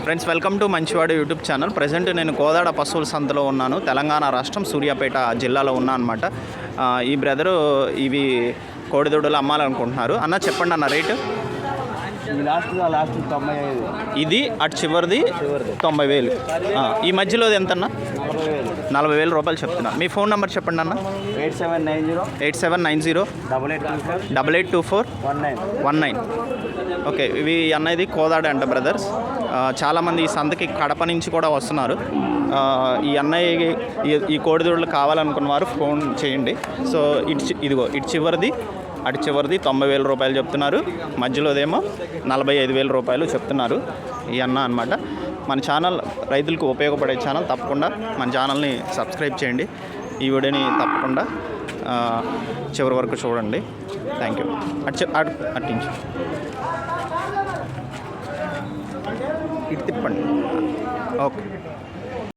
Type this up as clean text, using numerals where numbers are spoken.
Friends, welcome to మంచివాడు YouTube channel. Present నేను కోదాడ పశువుల సంతలో ఉన్నాను. తెలంగాణ రాష్ట్రం సూర్యాపేట జిల్లాలో ఉన్నా అనమాట. ఈ బ్రదరు ఇవి కోడిదూడలు అమ్మాలనుకుంటున్నారు. అన్న చెప్పండి అన్న రేటు. లాస్ట్ 95. ఇది అటు చివరిది 90,000. ఈ మధ్యలో ఎంతన్నా? 40,000 రూపాయలు చెప్తున్నా. మీ ఫోన్ నెంబర్ చెప్పండి అన్న. 8790 8824 ఓకే. ఇవి అన్నది కోదాడ అంట బ్రదర్స్. చాలామంది ఈ సంతకి కడప నుంచి కూడా వస్తున్నారు. ఈ అన్నయ్య ఈ కోడిదూడలు కావాలనుకున్న వారు ఫోన్ చేయండి. సో ఇటు చివరిది అటు చివరిది 90,000 రూపాయలు చెప్తున్నారు. మధ్యలోదేమో 45,000 రూపాయలు చెప్తున్నారు ఈ అన్న అనమాట. మన ఛానల్ రైతులకు ఉపయోగపడే ఛానల్. తప్పకుండా మన ఛానల్ని సబ్స్క్రైబ్ చేయండి. ఈ వీడియోని తప్పకుండా చివరి వరకు చూడండి. Thank you. అట్టించు ఇటు తిప్పండి. ఓకే.